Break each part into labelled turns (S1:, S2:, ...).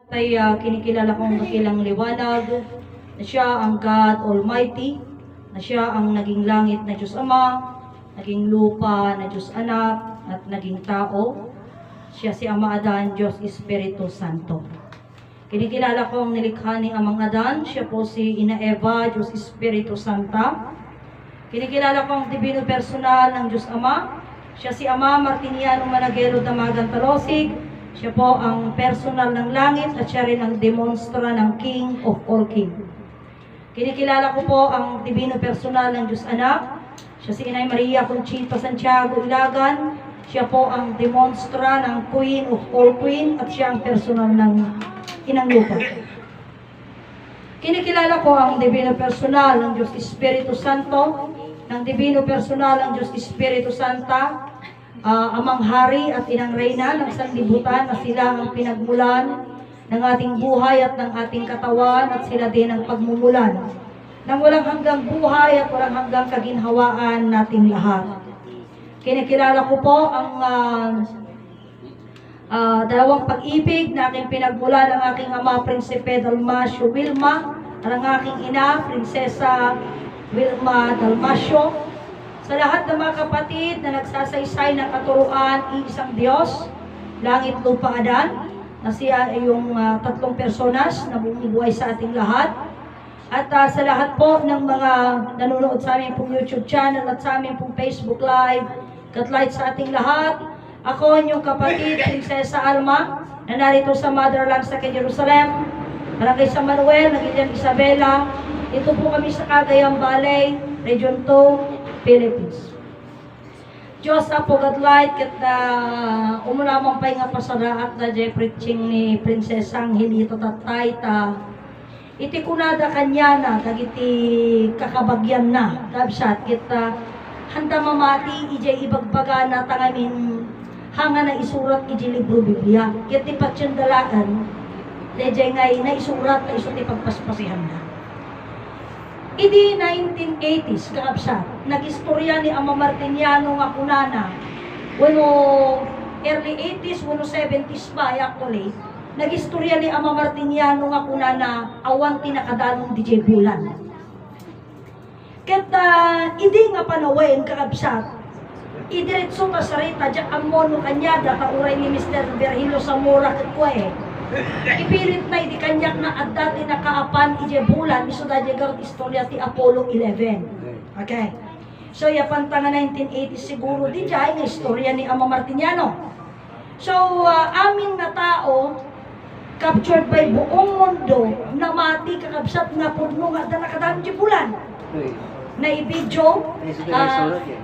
S1: ay kinikilala kong dakilang liwanag na siya ang God Almighty, na siya ang naging langit na Diyos Ama, naging lupa na Diyos Anak, at naging tao. Siya si Ama Adan, Diyos Espiritu Santo. Kinikilala ko ang nilikha ni Amang Adan, siya po si Ina Eva, Diyos Espiritu Santa. Kinikilala ko ang divino personal ng Diyos Ama, siya si Ama Martiniano Managero Damagan Talosig, siya po ang personal ng langit at siya rin ang demonstra ng King of all King. Kinikilala ko po ang divino personal ng Diyos Anak, siya si Inay Maria Conchita Santiago Ilagan, siya po ang demonstra ng Queen of all Queen at siya ang personal ng Inang Lupa. Kinikilala ko ang divino personal ng Diyos Espiritu Santo, ng divino personal ng Diyos Espiritu Santa, Amang Hari at Inang Reyna ng sanlibutan na sila ang pinagmulan ng ating buhay at ng ating katawan at sila din ang pagmumulan ng walang hanggang buhay at walang hanggang kaginhawaan nating lahat. Kinikilala ko po ang dalawang pag-ibig na aking pinagmulan ng aking ama, Prinsipe Dalmasio Wilma, at ang aking ina, Prinsesa Wilma Dalmasio. Sa lahat ng mga kapatid na nagsasaysay ng katuruan, iisang Diyos, langit, lupa, Adan, na siya ay yung tatlong personas na bumubuhay sa ating lahat. At sa lahat po ng mga nanonood sa aming pong YouTube channel at sa aming pong Facebook Live, katlight sa ating lahat, ako inyong kapatid, Prinsesa Alma, na narito sa Motherland sa Jerusalem, Barangay San Manuel, Nagilian Isabela. Ito po kami sa Cagayan Valley, Region 2, Philippines. Diyos Apo Godlight, kat umulamang pa nga pasara at na jay preaching ni Prinsesa Angelito Tatay ta iti kunada kanya na dagiti kakabagyan na kabsat kita handa mamati ijay ibagbaga na tangamin hanga na isurat iji libro Biblia kiti patsendalaan dejay ngay na isurat na iso ti pagpaspasihan na. Idi 1980s kaabsat, nag-istorya ni Ama Martiniano nga kunana, wano early 80s, wano 70s pa actually, nag-istorya ni Ama Martiniano nga kunana, awan tinakadalong DJ Bulan. Kaya idi nga panawain kaabsat, idiretso ta sarita, dyan amono kanya, datauray ni Mr. Virgilio Zamora kakwe, ipilit na hindi kanyak na at dati nakaapan ije bulan iso da jegar istorya ti Apollo 11. Okay. So yapan nga 1980 siguro di jay nga istorya ni Ama Martiniano. So amin na tao captured by buong mundo na mati kakabsat nga pudno nga da nakadaan ije bulan. Na i-video,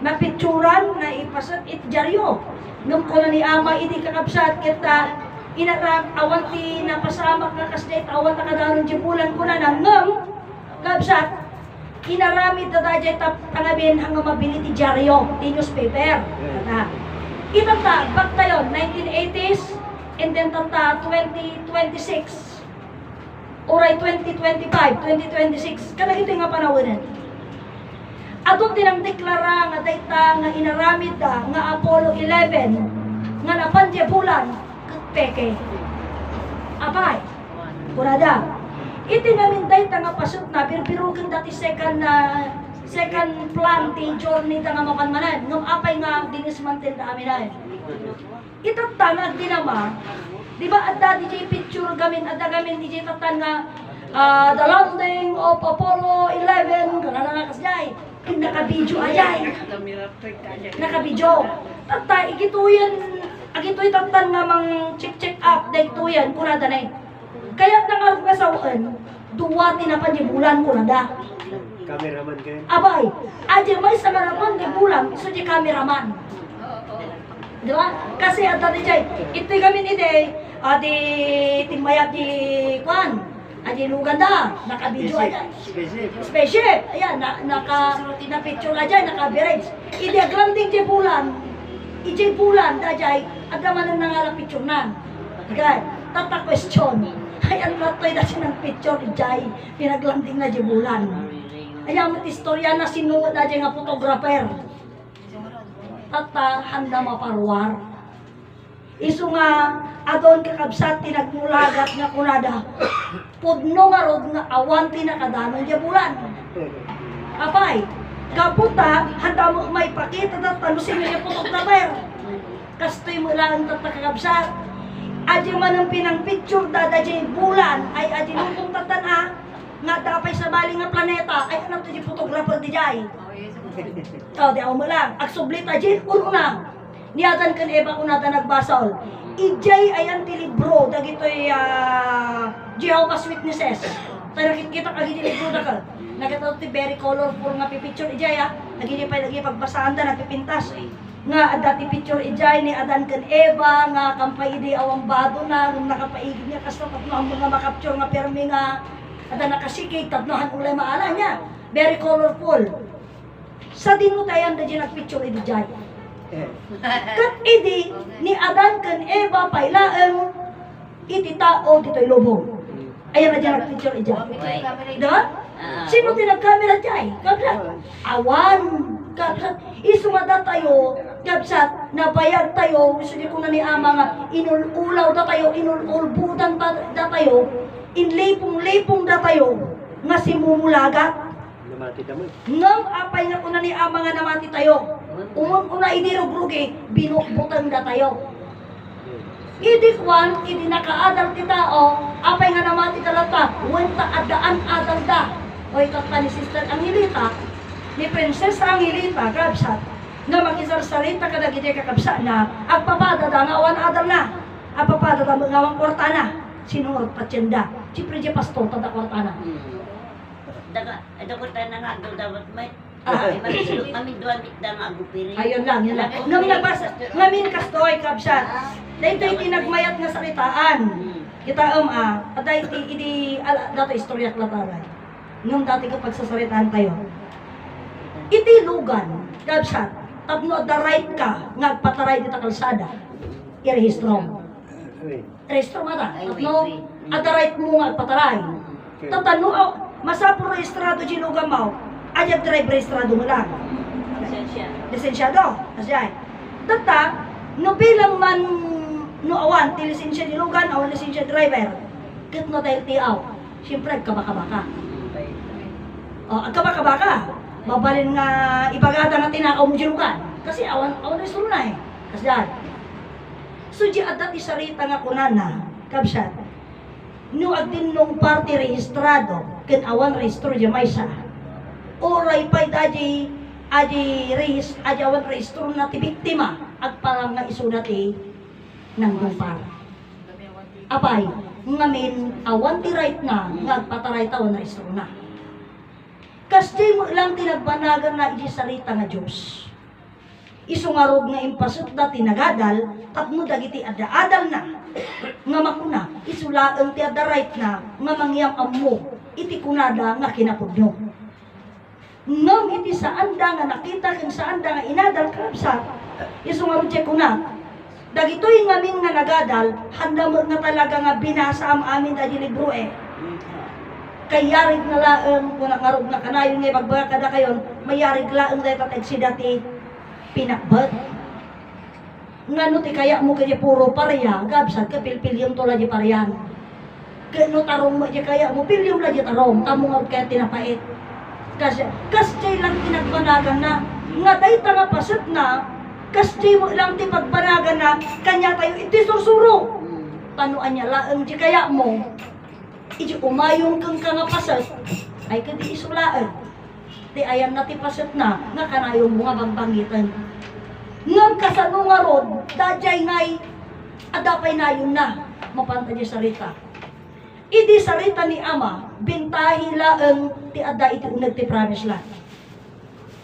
S1: na picturan, na ipasat itjaryo. Nung ko na ni Ama hindi kakabsat kita inarag awanti na pasamak nga kasdate awan nakadaron di bulan ko na nangam kabsat inaramid na dajay tangabin hanggang mabili ti dyaryo ti newspaper itata back tayo 1980s and then tata 2026 oray 2025 2026 kada ito nga panawanan atong tinang deklara nga dayta nga inaramid da nga Apollo 11 nga napan di bulan peke. Abay. Kurada. Iti namin day nga pasok na pirpirukin dati second plan ti journey nga mapanmanan. Ngam apay nga dinismantin da amin ay. Itatang dinama. Di ba adda DJ picture gamin adda gamin DJ tatan nga the landing of Apollo 11 kanana nakasjay. Naka-video ayay. Naka-video. Tata igituyan agito itatan nga mang check up dahito yan kunada na kaya nangarap nga sawaan duwa tinapan di bulan kunada cameraman kayo abay aja may sa cameraman di bulan iso di cameraman diba kasi ato di jay ito kami ni day di timayat di kwan adi luganda naka-video aja special ayan naka-picture aja naka-average idi agranding di bulan ijay bulan dajay agaman ang nangalang picture nan. Okay, tata question. Ayan matoy na sinang picture ijay pinaglanding na di bulan. Ayan mat istorya na sinuot na nga photographer. Tata handa maparwar. Isu nga adon kakabsat tinagmulagat nga kunada. Pudno nga rod nga awan tinakadanon niya bulan. Apay, kaputa, handa mo may pakita at tanusin niya photographer. Kastoy mo lang ang tatakakabsat. Adi man ang pinang picture dada dyan bulan, ay adi nung kong tatana, nga dapay sa bali nga planeta, ay anak to dyan photographer di jay. O, di ako mo lang. Agsublit dyan, uno na. Niyadan kan eba kung nata nagbasol. Ijay ay ang tilibro, dagito'y Jehovah's Witnesses. Tayo nakikita kagiti libro na ka. Nakita ito very colorful nga pipicture ijay ha. Nagini pa lagi pagbasaan da nagpipintas. Nga dati picture ijay ni Adan kan Eva nga kampay di awang bado na nung nakapaigid niya kasta tatnohan mga makapture nga permi nga ada nakasikig tatnohan ulay maala niya. Very colorful. Sa dinutayan da dyan nagpicture ijay. Kat idi ni Adan kan Eva pailaeng iti tao dito'y lubong. Ayan na dyan nagpicture ijay. Diba? Sino tinagkamera dyan? Kabsat, awan. Kabsat, isumada tayo. Kabsat, nabayag tayo. Gusto ko na ni Ama nga, inululaw da tayo, inululbudan da tayo, inlipong-lipong da tayo, nga simumulagat. Ngam apay nga kuna ni Ama nga namati tayo. Una idirugrugi, binukbutan da tayo. Idi kwan, idi nakaadal ti tao, apay nga namati talata, wenta adaan adal da. O ikakta ni Sister Angelita, ni Princess Angelita, kabsat, nga makisarsalita ka na gidi kakabsa na, agpapada da nga awan adal na, agpapada da mga awang kwarta na, sinurot patyenda, siyempre di pastor, tada kwarta na.
S2: Ada kwarta na nga doon dapat may, kami doon da nga agupiri.
S1: Ayun lang, yun lang. Ngam nagbasa, ngamin kastoy, kabsat, dahil tinagmayat nga salitaan, kita aday idi, dato istorya klataray. Nung dati kapag sasalitaan tayo, iti lugan, kabsat, tapno the right ka, ngagpataray dita kalsada, irehistro mo. Rehistro mo ta, tapno, the right mo ngagpataray. Tatano, masapo rehistrado di lugan mo, ayag drive rehistrado mo lang. Lisensyado, asyay. Tata, no bilang man, no awan, ti lisensya di lugan, awan lisensya driver, kit no dahil tiaw, siyempre kabaka-baka. O, agkabaka-baka, babalin nga ibagada nga tinakaw mo dilugan. Kasi awan na isuro na eh. Kasi yan. So, di adat isarita nga kunana, kabsat, no agdin nung party rehistrado, ken awan rehistro di maysa. Oray pa'y daji, awan rehistro na ti biktima, agparang nga isunat ng gumpar. Apay, ngamin, awan ti right na, ngagpataray taon na rehistro na. Kasi mo lang tinagbanagan na isarita nga Diyos. Isungarog nga impasot da tinagadal, tapno dagiti adda-adal na, nga makuna, isulaang ti adda right na, nga mangyam ammo, iti kunada nga kinapudno. Ngam iti saanda nga nakita kang saanda nga inadal kabsat, isungarog tiya kuna, dagito'y ngamin nga nagadal, handa mo nga talaga nga binasa am amin da di libro kayarig na laeng kung nakarog na kanayon nga pagbaga kada kayon, mayarig laeng dahil tatag si dati pinakbat. Nga no ti kaya mo kaya puro pareya, gabsat ka pilpilyong to la di pareyan. Kaya no tarong mo di kaya mo, pilyong la di tarong, tamo nga kaya tinapait. Kasi lang tinagbanagan na, nga dahi nga pasat na, kasi mo lang ti pagbanagan na, kanya tayo iti sursuro. Tanuan niya laeng di kaya mo, iti umayong kang kangapasat, ay kadi isulaan. Di ayan na ti pasat na, nga kanayong mga bagbangitan. Ngam kasano nga rod, dadyay ngay, adapay na yun na, mapanta di sarita. Idi sarita ni Ama, bintahi laeng ti adda iti unag ti promise land.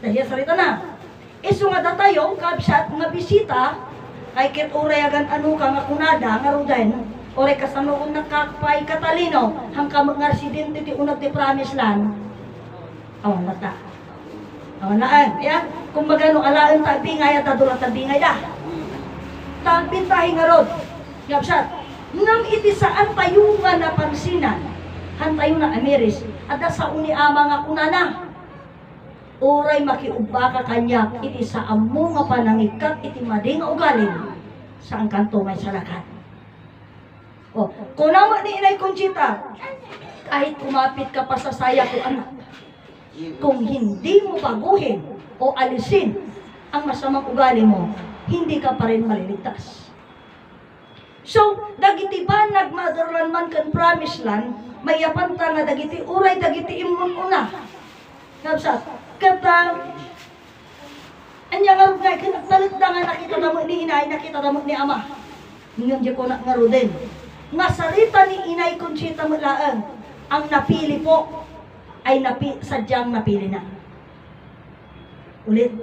S1: Dahil sarita na. Isu nga datayo, kabsat, nga bisita, kay ket uray agan ano ka nga kunada, nga roden, oray kasano kung nakakapay katalino, hangka mga residente ti unag ti promise land, awan mata. Awan laan, ya? Kung magano alaan tabingay at adula tabingay da. Tabintahi nga rod. Ngapsat, ngam iti saan tayo nga napansinan, han tayo na amiris, at sa uni ama nga kunana, uray makiubba ka kanya, iti saan mo nga panangikat, iti madi nga ugaling, saan kanto may salakan. O, kung naman ni Inay Conchita, kahit kumapit ka pa sa saya ko anak, kung hindi mo baguhin o alisin ang masamang ugali mo, hindi ka pa rin maliligtas. So, dagiti ba nagmotherland man kan promised land, may yapanta nga dagiti uray dagiti imon una. Kapsat, kata, anya nga rugay, kinagtalit na nga nakita na mo ni Inay, nakita na mo ni Ama. Ngayon di ko na nga din. Nga sarita ni Inay Conchita Mulaang, ang napili po ay sadyang napili na. Ulit,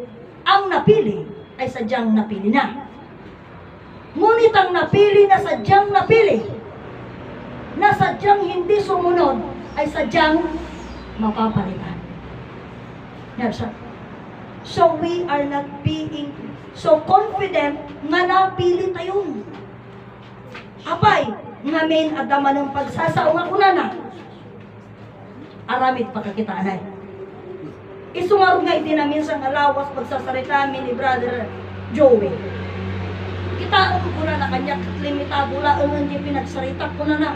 S1: ang napili ay sadyang napili na. Ngunit ang napili na sadyang napili, na sadyang hindi sumunod, ay sadyang mapapalitan. Yes, sir. So we are not being so confident nga napili tayo. Apay, ngamin adama ng pagsasao nga kunana. Aramid pagkakitaan ay. Isungarong nga itinamin sa alawas pagsasarita ni Brother Joey. Kitaan ko na kanya limitado la ang hindi pinagsarita ko na.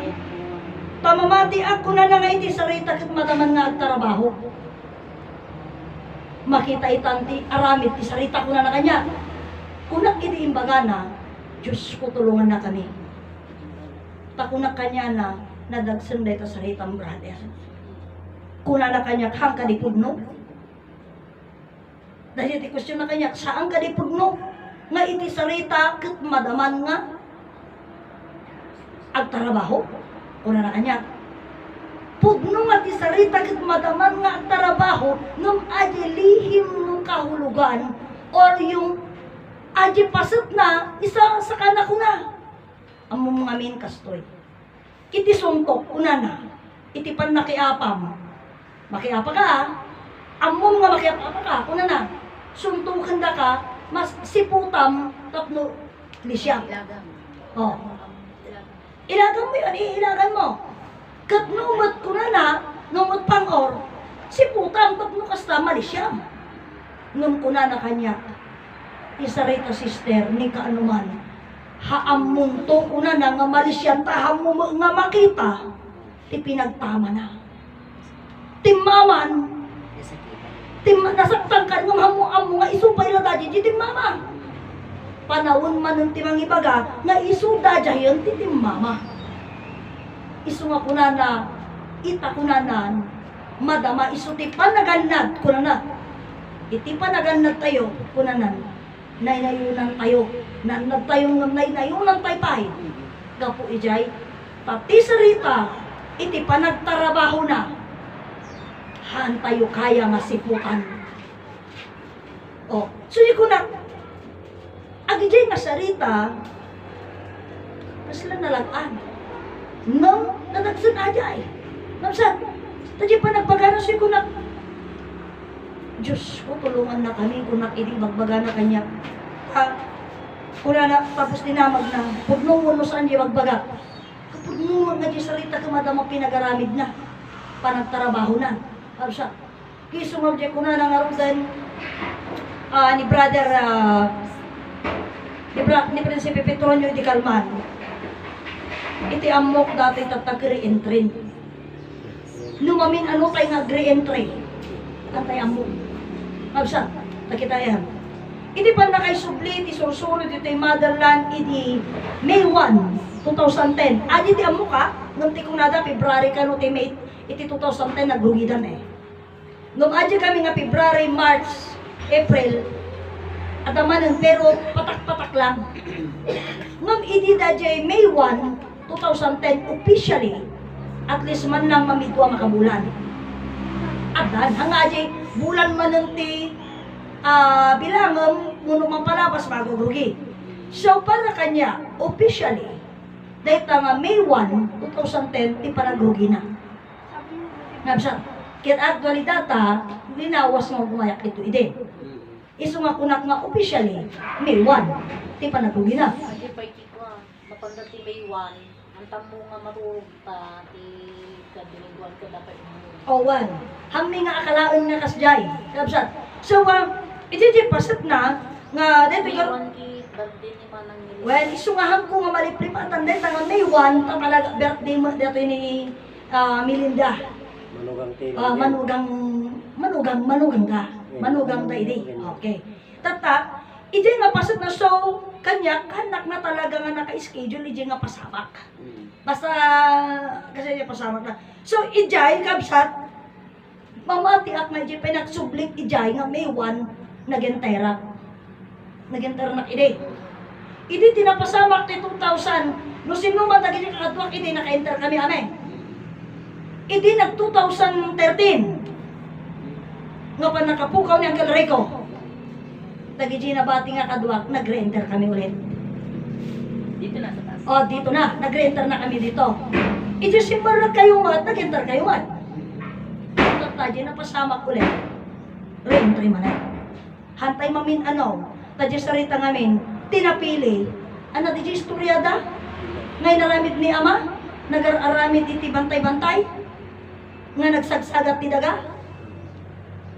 S1: Pamamati ako na nga iti sarita kat mataman nga agtarabaho. Makita itanti aramid ti sarita ko na kanya. Kunak iti imbaga na, Diyos ko tulungan na kami. Takunak kanya na nadagsan da ito saritang brother. Kuna na kanya hang kadipudno. Dahil iti question na kanya, saan kadipudno? Nga iti sarita kat madaman nga agtarabaho. Kuna na kanya. Pudno nga ti sarita kat madaman nga agtarabaho nung adilihim nung kahulugan or yung adi pasat na isa sa kana kuna. Among mga min kastoy. Iti suntok kuna na. Iti pan nakiapam. Makiapa ka, amom nga makiapa ka, kuna na, suntukan da ka, mas siputam, tapno, lisyang. Oh. Ilagan mo yun, iilagan mo. Kat numot kuna na, numot pangor, siputam, tapno kasta, malisyang. Nung kuna na kanya, isa rito sister, ni kaanuman, haamon to, kuna na, nga malisyang, taham mo nga makita, ti pinagtama na. Timaman, nasaktan ka ng hamu-amu nga isupay na dadya di timama. Panawon man ng timang ibaga nga isu dadya yun ti timama. Isu nga kunana, ita kunanan, madama isu ti panaganad kunana. Iti panaganad tayo kunanan, naynayunan tayo, nanad tayong naynayunan tayo pay. Gapo ijay, pati sarita, iti panagtarabaho na. Han tayo kaya nga sipukan. O, so di ko na, agijay nga sarita, mas lang nalagaan. No, nanagsan ajay. Namsan, tadi pa nagbagana siya ko na, Diyos ko, tulungan na kami kung nakiling magbagana kanya. Kuna na, tapos dinamag na, pudnong mo saan di magbaga. Kapudnong nga di sarita kamadama pinagaramid na, panagtarabaho na. Arsa, kisungog di ko na nangarudan ni brother ni Prinsipe Petronio di Calman. Iti amok dati tatag re-entry. Lumamin ano tayo nga re-entry. Antay amok. Arsa, nakita yan. Iti pa nakaisubli, iti sursunod, iti motherland, iti May 1, 2010. Adi ti amok ha, nung ti kunada, February ka no, iti 2010 nagrugidan eh. Nung adya kami nga February, March, April, at amanan, pero patak-patak lang. Nung idi dadya May 1, 2010, officially, at least man lang mamidwa makabulan. At dan, hang adya, bulan man ng ti, bilangam, muno mapalabas magugrugi. So, para kanya, officially, dahil nga May 1, 2010, di panagrugi na. Nabsa, kaya actually data, linawas nga gumayak ito ide. Iso nga kunak nga officially, May 1, di pa natugi na.
S3: Di pa ikikwa, napanda ti May 1, ang tamo nga marurog ta, ti kadilingguan ka dapat mo.
S1: O 1, hami nga akalaon nga kasjay. Nabsa, so iti pasat na, nga dito
S3: May
S1: ka,
S3: 1 ki birthday ni Manang Nilisa.
S1: Well, isungahan ko nga maliplipatan din, tangan May 1, ta talaga birthday mo dito ni Melinda.
S4: Manugang tilo.
S1: Manugang ka. Manugang ta idi. Okay. Tata, ije nga pasat na show, kanya, kanak na talaga nga naka-schedule, ije nga pasamak. Basta, kasi niya pasamak na. So, ijay, kabsat, mamati ak na ije, pinagsublik ijay nga May 1, nagentera. Nagentera na ide. Idi tinapasamak ti 2000, no sino man naging kakadwak, idi naka-enter kami ame. Idi nag 2013, nga pa nakapukaw ni Uncle Rico. Tagiji na bati nga kadwak, nag-re-enter kami ulit.
S3: Dito na sa taas.
S1: O, dito na, nag-re-enter na kami dito. Idi simbar na kayo mat, nag-enter kayo mat. Tadji na pasamak ulit. Re-entry man na. Hantay mamin tadji sarita ngamin, tinapili. Ano, di istoryada? Ngay naramid ni Ama, nag-aramid iti bantay-bantay, nga nagsagsagat ti daga.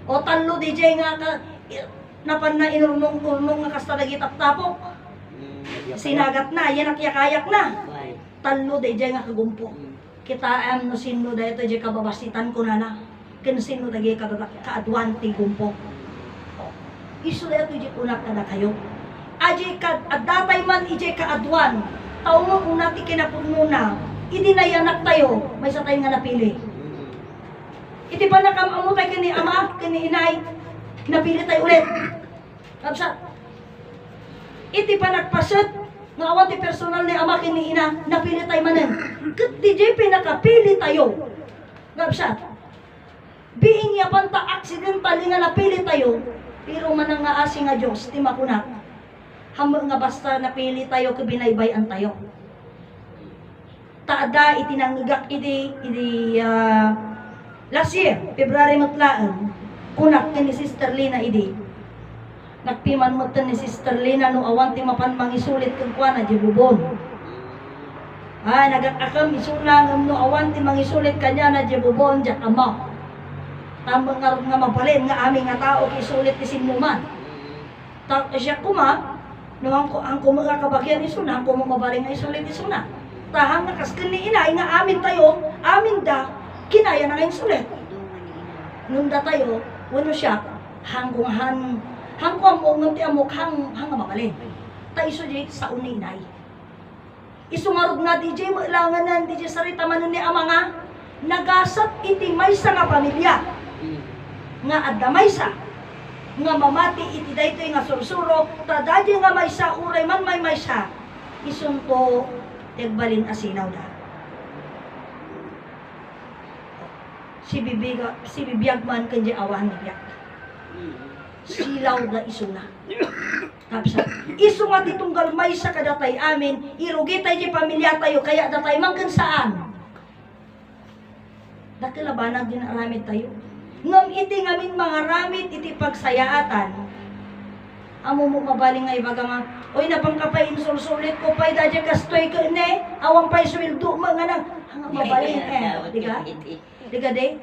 S1: O talo di nga ka, napan na inurnong-urnong nga kasta nagitap-tapok. Sinagat na, yan nakiyakayak na. Talo di nga kagumpo. Kitaan no sino da ito di kababasitan ko na na. Kano sino da kaadwan ti gumpo. Isu da ito di unak na kayo. Aji ka, at datay man ije kaadwan. Tao mo una ti kinapununa. Idi na yanak tayo, may sa tayo nga napili. Iti pa nakamamutay kini Ama, kini Inay, napili tayo ulit. Kapsa. Iti pa nagpasit, nga awan ti personal ni Ama kini Ina, napili tayo manen. Kat ti JP nakapili tayo. Kapsa. Biing yapan ta accidental nga napili tayo, pero manang nga asi nga Diyos, ti makunat. Hambang nga basta napili tayo, kabinaybayan tayo. Taada itinanggak last year, February matlaan, kunak ni Sister Lina idi. Nagpiman mo ni Sister Lina no awan ti mapan mangisulit kang kuana di bubon. Nagakakam isulang no awan ti mangisulit kanya na di bubon di ama. Tambang nga mapalin nga aming nga tao kisulit ti sinuman. Siya kuma, no ang kumaga kabagyan isuna, ang kumabaling nga isulit isuna. Tahang nga kaskin ni Inay nga amin tayo, amin da, kinaya na ngayong sulit. Nunda tayo, wano siya, hanggang mo ng tiamok hang mabalin. Tayo iso di sa uninay. Isumarog na DJ, mailangan na DJ sarita man ni Ama nga, nagasat iti maysa nga pamilya. Nga adda maysa. Nga mamati iti daytoy nga sursuro, tadadya nga maysa, uray man may maysa. Isunto, tagbalin asinaw na. Si bibiyag man kanya awahan na biyak. Silaw na isuna. Kapsa. Isu nga ditunggal may sa kadatay amin, irugi tayo di pamilya tayo, kaya datay mangkan saan. Dakilabanag din aramid tayo. Ngam iti ngamin mga ramid, iti pagsayaatan. Amo mo mabaling nga ibaga nga, oy napang kapay insulsulit ko pay dadya kastoy ko ne, awang pay sweldo mga nang hanga mabaling diga? Diga de?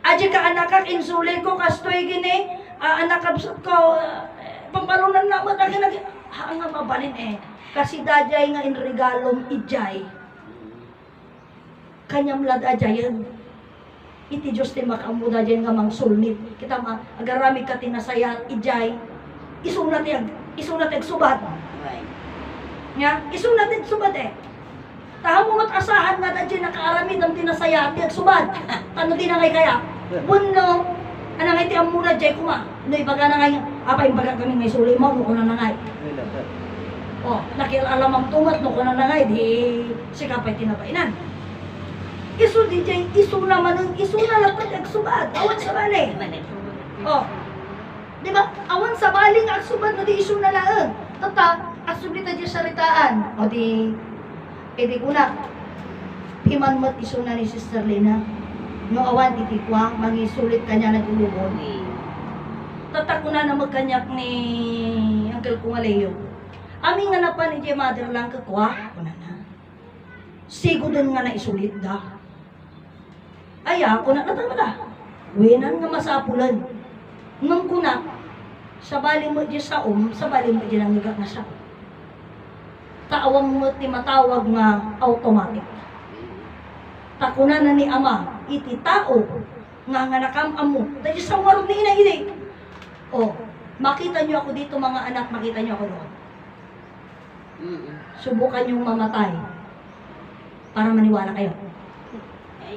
S1: Aji ka anak kak insulit ko kastoy gini, anak kabsat ko pampalunan na mo dagi nag hanga mabalin kasi dadya nga in regalom ijay. Kanyam lad ajayan. Iti Diyos ti makamuda dyan nga mang sulnit. Kita agarami ka tinasaya ijay. Isunat yung subad. Nga, isunat yung subad Tahan mo asahan nga na dyan nakaaramid ang tinasaya at subad. Ano din na ngay kaya? Buno, anang iti ang muna dyan kuma. No, ibaga na ngay, apa yung baga kami ngay suli mo, no ko na ngay. Nakilalam ang tumat, no ko na ngay, di sikapay tinabainan. Isu di dyan, isu naman ang isu na lapad ang subad. Awan sa bali. Diba? Awan sa baling ang subad na di isu na laang. Tata, asubita dyan saritaan. Edi kuna, himan mo't isu na ni Sister Lina. No awan itikwa, mangisulit kanya na tulubon. Tata kuna na magkanyak ni Uncle Kumaleyo. Aming nga napan ni mother lang kakwa. Kuna na. Sigo din nga na isulit da. Aya, kuna na tama da. Wenan nga masapulan. Nung kuna, Sa bali mo di sa sa bali mo di nang nga siya. Taawang mo ti matawag nga automatic. Takunan na ni Ama, iti tao nga nakamam mo. Dahil sa warog ni inahilig. O, makita niyo ako dito mga anak, makita niyo ako doon. Subukan niyong mamatay para maniwala kayo.